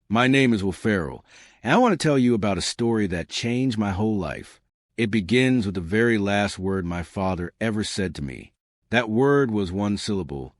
My name is Will Ferrell, and I want to tell you about a story that changed my whole life. It begins with the very last word my father ever said to me. That word was one syllable: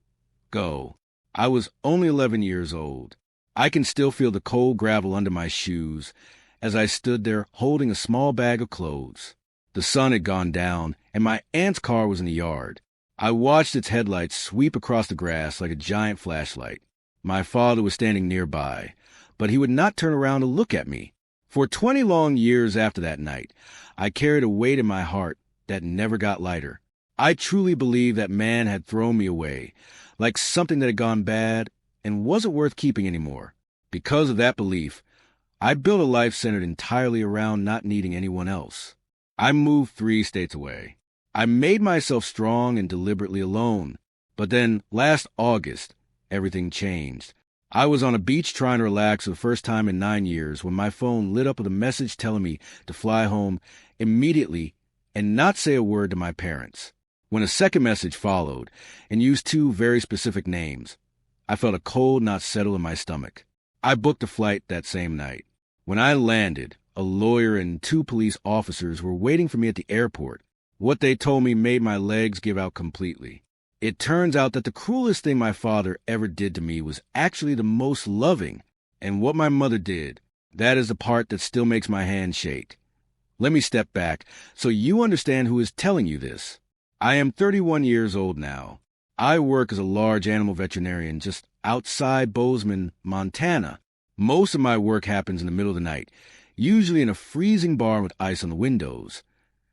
go. I was only 11 years old. I can still feel the cold gravel under my shoes as I stood there holding a small bag of clothes. The sun had gone down, and my aunt's car was in the yard. I watched its headlights sweep across the grass like a giant flashlight. My father was standing nearby, but he would not turn around to look at me. For 20 long years after that night, I carried a weight in my heart that never got lighter. I truly believed that man had thrown me away, like something that had gone bad and wasn't worth keeping anymore. Because of that belief, I built a life centered entirely around not needing anyone else. I moved 3 states away. I made myself strong and deliberately alone. But then, last August, everything changed. I was on a beach trying to relax for the first time in 9 years when my phone lit up with a message telling me to fly home immediately and not say a word to my parents. When a second message followed and used 2 very specific names, I felt a cold knot settle in my stomach. I booked a flight that same night. When I landed, a lawyer and 2 police officers were waiting for me at the airport. What they told me made my legs give out completely. It turns out that the cruelest thing my father ever did to me was actually the most loving. And what my mother did, that is the part that still makes my hand shake. Let me step back so you understand who is telling you this. I am 31 years old now. I work as a large animal veterinarian just outside Bozeman, Montana. Most of my work happens in the middle of the night, usually in a freezing barn with ice on the windows,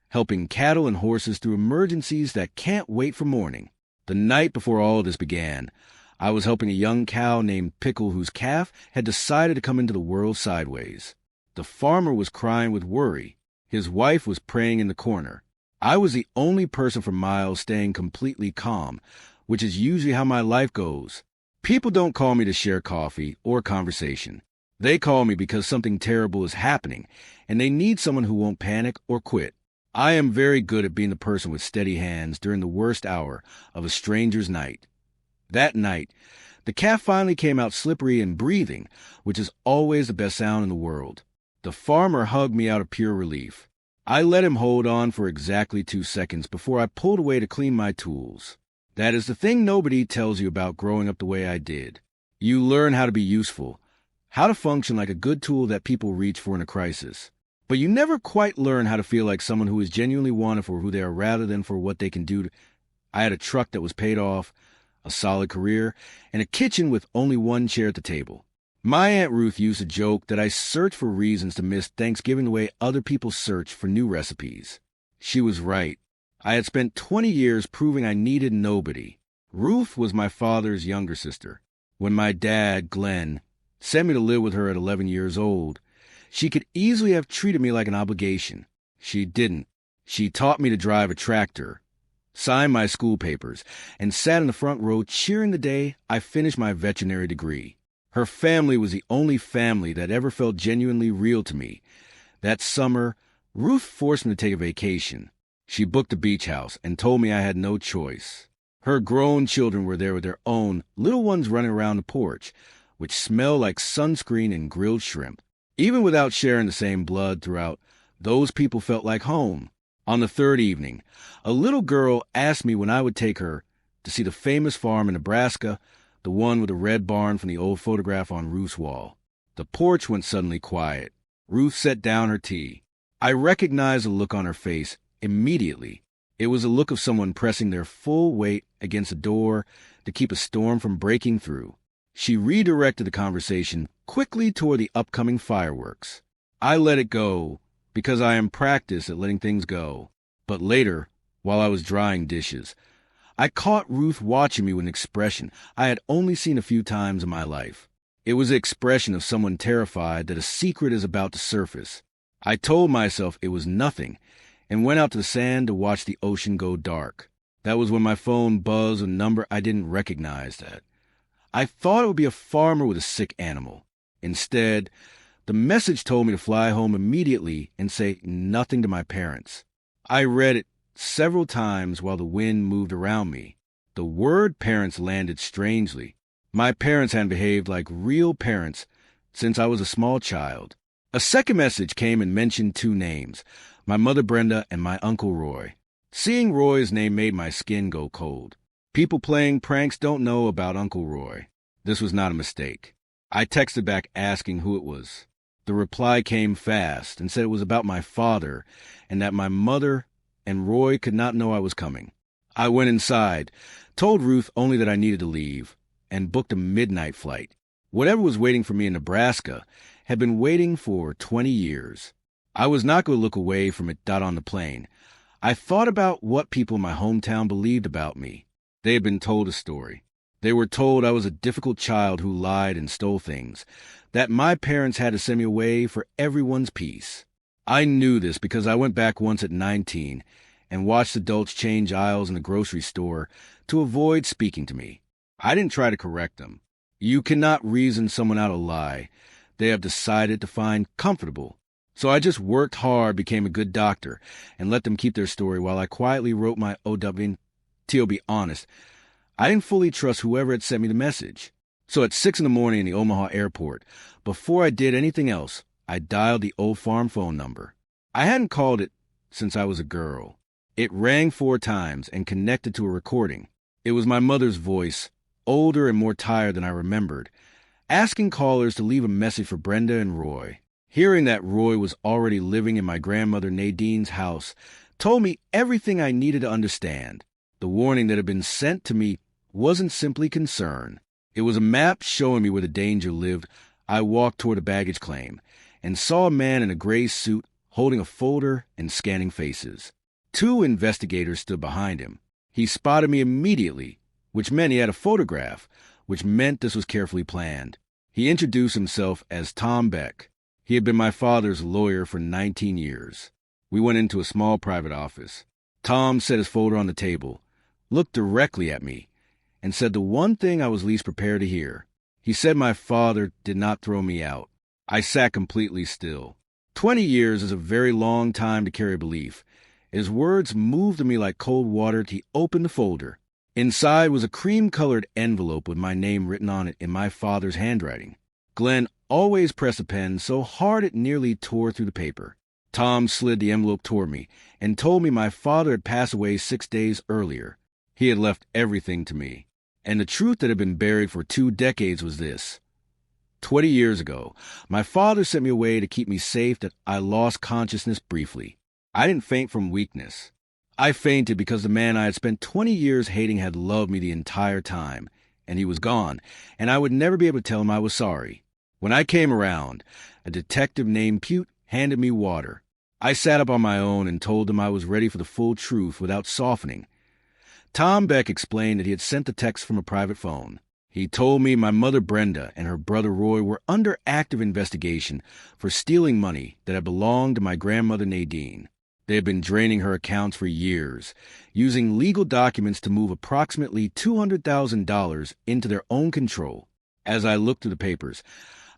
helping cattle and horses through emergencies that can't wait for morning. The night before all of this began, I was helping a young cow named Pickle whose calf had decided to come into the world sideways. The farmer was crying with worry. His wife was praying in the corner. I was the only person for miles staying completely calm, which is usually how my life goes. People don't call me to share coffee or conversation. They call me because something terrible is happening, and they need someone who won't panic or quit. I am very good at being the person with steady hands during the worst hour of a stranger's night. That night, the calf finally came out slippery and breathing, which is always the best sound in the world. The farmer hugged me out of pure relief. I let him hold on for exactly 2 seconds before I pulled away to clean my tools. That is the thing nobody tells you about growing up the way I did. You learn how to be useful, how to function like a good tool that people reach for in a crisis. But you never quite learn how to feel like someone who is genuinely wanted for who they are rather than for what they can do. I had a truck that was paid off, a solid career, and a kitchen with only 1 chair at the table. My Aunt Ruth used to joke that I searched for reasons to miss Thanksgiving the way other people search for new recipes. She was right. I had spent 20 years proving I needed nobody. Ruth was my father's younger sister. When my dad, Glenn, sent me to live with her at 11 years old, she could easily have treated me like an obligation. She didn't. She taught me to drive a tractor, signed my school papers, and sat in the front row cheering the day I finished my veterinary degree. Her family was the only family that ever felt genuinely real to me. That summer, Ruth forced me to take a vacation. She booked a beach house and told me I had no choice. Her grown children were there with their own little ones running around the porch, which smelled like sunscreen and grilled shrimp. Even without sharing the same blood throughout, those people felt like home. On the 3rd evening, a little girl asked me when I would take her to see the famous farm in Nebraska, the one with the red barn from the old photograph on Ruth's wall. The porch went suddenly quiet. Ruth set down her tea. I recognized the look on her face immediately. It was a look of someone pressing their full weight against a door to keep a storm from breaking through. She redirected the conversation quickly toward the upcoming fireworks. I let it go because I am practiced at letting things go. But later, while I was drying dishes, I caught Ruth watching me with an expression I had only seen a few times in my life. It was the expression of someone terrified that a secret is about to surface. I told myself it was nothing and went out to the sand to watch the ocean go dark. That was when my phone buzzed a number I didn't recognize. I thought it would be a farmer with a sick animal. Instead, the message told me to fly home immediately and say nothing to my parents. I read it several times while the wind moved around me. The word parents landed strangely. My parents hadn't behaved like real parents since I was a small child. A second message came and mentioned two names, my mother Brenda and my uncle Roy. Seeing Roy's name made my skin go cold. People playing pranks don't know about Uncle Roy. This was not a mistake. I texted back asking who it was. The reply came fast and said it was about my father and that my mother and Roy could not know I was coming. I went inside, told Ruth only that I needed to leave, and booked a midnight flight. Whatever was waiting for me in Nebraska had been waiting for 20 years. I was not going to look away from it on the plane. I thought about what people in my hometown believed about me. They had been told a story. They were told I was a difficult child who lied and stole things, that my parents had to send me away for everyone's peace. I knew this because I went back once at 19 and watched adults change aisles in the grocery store to avoid speaking to me. I didn't try to correct them. You cannot reason someone out a lie they have decided to find comfortable. So I just worked hard, became a good doctor, and let them keep their story while I quietly wrote my OW. To be honest, I didn't fully trust whoever had sent me the message. So at 6 a.m. in the Omaha airport, before I did anything else, I dialed the old farm phone number. I hadn't called it since I was a girl. It rang 4 times and connected to a recording. It was my mother's voice, older and more tired than I remembered, asking callers to leave a message for Brenda and Roy. Hearing that Roy was already living in my grandmother Nadine's house told me everything I needed to understand. The warning that had been sent to me wasn't simply concern. It was a map showing me where the danger lived. I walked toward a baggage claim and saw a man in a gray suit holding a folder and scanning faces. 2 investigators stood behind him. He spotted me immediately, which meant he had a photograph, which meant this was carefully planned. He introduced himself as Tom Beck. He had been my father's lawyer for 19 years. We went into a small private office. Tom set his folder on the table, looked directly at me, and said the one thing I was least prepared to hear. He said my father did not throw me out. I sat completely still. 20 years is a very long time to carry a belief. His words moved to me like cold water. He opened the folder. Inside was a cream-colored envelope with my name written on it in my father's handwriting. Glenn always pressed a pen so hard it nearly tore through the paper. Tom slid the envelope toward me and told me my father had passed away 6 days earlier. He had left everything to me. And the truth that had been buried for 2 decades was this. 20 years ago, my father sent me away to keep me safe that I lost consciousness briefly. I didn't faint from weakness. I fainted because the man I had spent 20 years hating had loved me the entire time, and he was gone, and I would never be able to tell him I was sorry. When I came around, a detective named Pute handed me water. I sat up on my own and told him I was ready for the full truth without softening. Tom Beck explained that he had sent the text from a private phone. He told me my mother Brenda and her brother Roy were under active investigation for stealing money that had belonged to my grandmother Nadine. They had been draining her accounts for years, using legal documents to move approximately $200,000 into their own control. As I looked through the papers,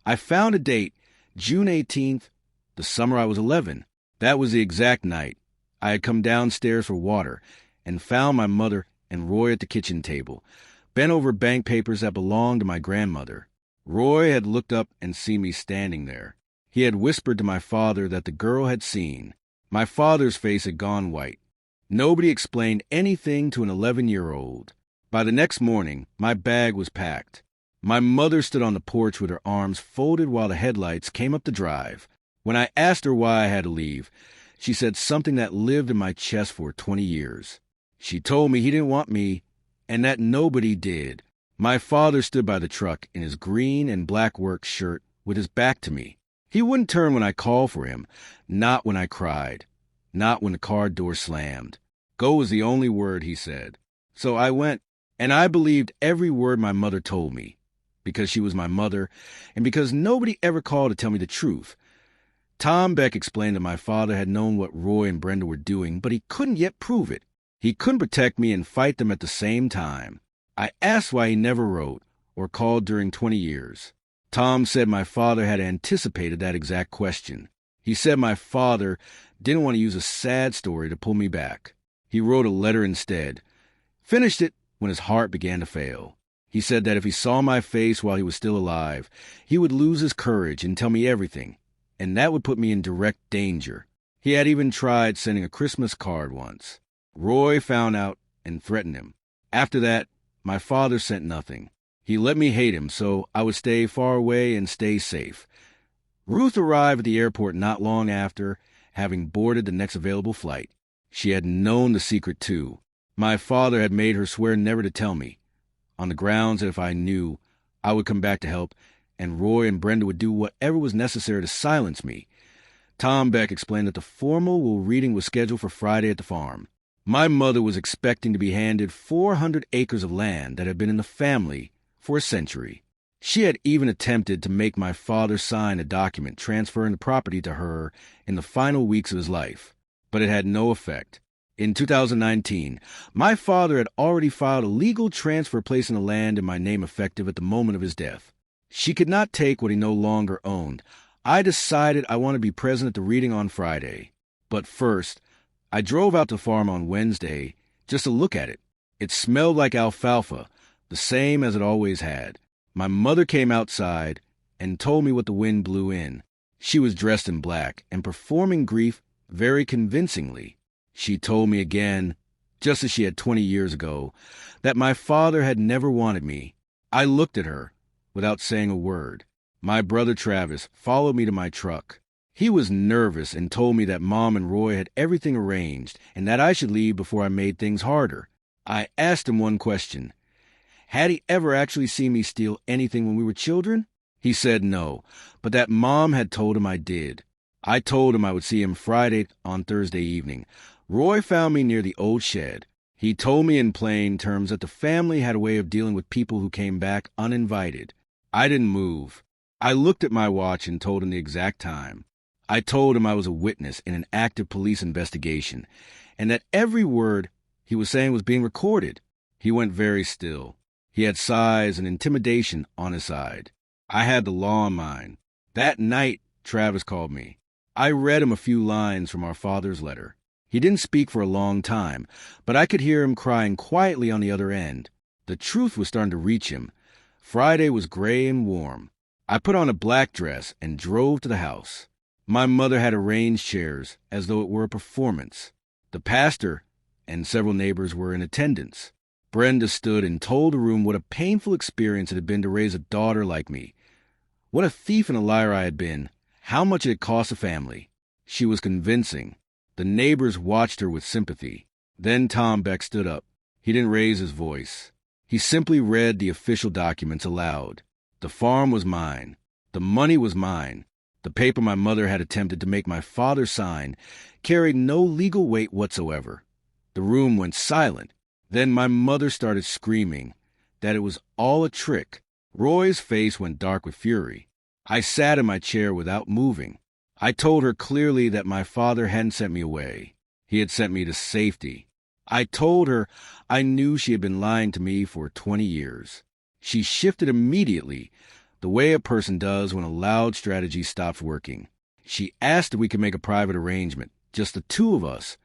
I found a date, June 18th, the summer I was 11. That was the exact night. I had come downstairs for water and found my mother and Roy at the kitchen table, bent over bank papers that belonged to my grandmother. Roy had looked up and seen me standing there. He had whispered to my father that the girl had seen. My father's face had gone white. Nobody explained anything to an 11-year-old. By the next morning, my bag was packed. My mother stood on the porch with her arms folded while the headlights came up the drive. When I asked her why I had to leave, she said something that lived in my chest for 20 years. She told me he didn't want me, and that nobody did. My father stood by the truck in his green and black work shirt with his back to me. He wouldn't turn when I called for him, not when I cried, not when the car door slammed. Go was the only word he said. So I went, and I believed every word my mother told me, because she was my mother, and because nobody ever called to tell me the truth. Tom Beck explained that my father had known what Roy and Brenda were doing, but he couldn't yet prove it. He couldn't protect me and fight them at the same time. I asked why he never wrote or called during 20 years. Tom said my father had anticipated that exact question. He said my father didn't want to use a sad story to pull me back. He wrote a letter instead. Finished it when his heart began to fail. He said that if he saw my face while he was still alive, he would lose his courage and tell me everything, and that would put me in direct danger. He had even tried sending a Christmas card once. Roy found out and threatened him. After that, my father sent nothing. He let me hate him so I would stay far away and stay safe. Ruth arrived at the airport not long after, having boarded the next available flight. She had known the secret too. My father had made her swear never to tell me, on the grounds that if I knew, I would come back to help, and Roy and Brenda would do whatever was necessary to silence me. Tom Beck explained that the formal reading was scheduled for Friday at the farm. My mother was expecting to be handed 400 acres of land that had been in the family for a century. She had even attempted to make my father sign a document transferring the property to her in the final weeks of his life, but it had no effect. In 2019, my father had already filed a legal transfer placing the land in my name effective at the moment of his death. She could not take what he no longer owned. I decided I wanted to be present at the reading on Friday. But first, I drove out to the farm on Wednesday just to look at it. It smelled like alfalfa, the same as it always had. My mother came outside and told me what the wind blew in. She was dressed in black and performing grief very convincingly. She told me again, just as she had 20 years ago, that my father had never wanted me. I looked at her without saying a word. My brother Travis followed me to my truck. He was nervous and told me that Mom and Roy had everything arranged and that I should leave before I made things harder. I asked him one question. Had he ever actually seen me steal anything when we were children? He said no, but that Mom had told him I did. I told him I would see him Friday on Thursday evening. Roy found me near the old shed. He told me in plain terms that the family had a way of dealing with people who came back uninvited. I didn't move. I looked at my watch and told him the exact time. I told him I was a witness in an active police investigation, and that every word he was saying was being recorded. He went very still. He had sighs and intimidation on his side. I had the law in mind. That night, Travis called me. I read him a few lines from our father's letter. He didn't speak for a long time, but I could hear him crying quietly on the other end. The truth was starting to reach him. Friday was gray and warm. I put on a black dress and drove to the house. My mother had arranged chairs as though it were a performance. The pastor and several neighbors were in attendance. Brenda stood and told the room what a painful experience it had been to raise a daughter like me. What a thief and a liar I had been. How much it had cost the family. She was convincing. The neighbors watched her with sympathy. Then Tom Beck stood up. He didn't raise his voice. He simply read the official documents aloud. The farm was mine. The money was mine. The paper my mother had attempted to make my father sign carried no legal weight whatsoever. The room went silent. Then my mother started screaming that it was all a trick. Roy's face went dark with fury. I sat in my chair without moving. I told her clearly that my father hadn't sent me away. He had sent me to safety. I told her I knew she had been lying to me for 20 years. She shifted immediately, the way a person does when a loud strategy stops working. She asked if we could make a private arrangement, just the two of us,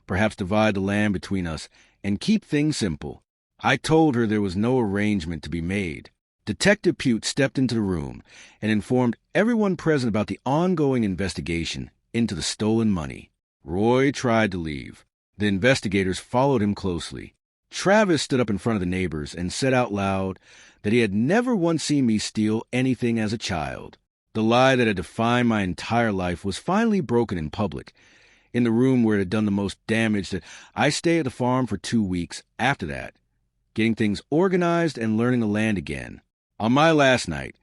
perhaps divide the land between us and keep things simple. I told her there was no arrangement to be made. Detective Pute stepped into the room and informed everyone present about the ongoing investigation into the stolen money. Roy tried to leave. The investigators followed him closely. Travis stood up in front of the neighbors and said out loud that he had never once seen me steal anything as a child. The lie that had defined my entire life was finally broken in public. In the room where it had done the most damage, that I stayed at the farm for 2 weeks after that, getting things organized and learning the land again. On my last night,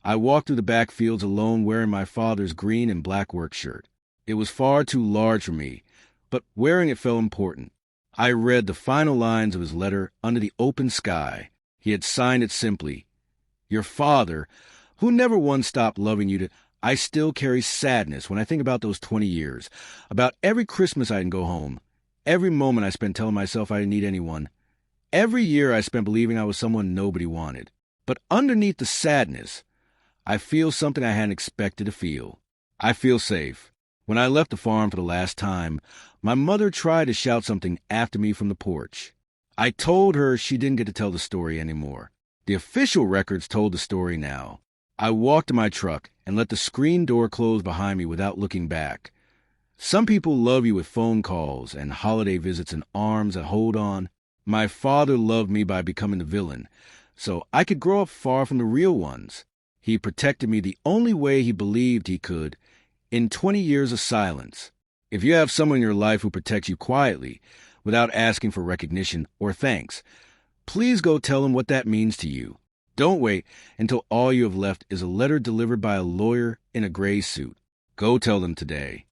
I walked through the back fields alone wearing my father's green and black work shirt. It was far too large for me, but wearing it felt important. I read the final lines of his letter under the open sky. He had signed it simply, "Your father, who never once stopped loving you, I still carry sadness when I think about those 20 years, about every Christmas I didn't go home, every moment I spent telling myself I didn't need anyone, every year I spent believing I was someone nobody wanted. But underneath the sadness, I feel something I hadn't expected to feel. I feel safe. When I left the farm for the last time, my mother tried to shout something after me from the porch. I told her she didn't get to tell the story anymore. The official records told the story now. I walked to my truck and let the screen door close behind me without looking back. Some people love you with phone calls and holiday visits and arms that hold on. My father loved me by becoming the villain, so I could grow up far from the real ones. He protected me the only way he believed he could, in 20 years of silence. If you have someone in your life who protects you quietly, without asking for recognition or thanks, please go tell them what that means to you. Don't wait until all you have left is a letter delivered by a lawyer in a gray suit. Go tell them today.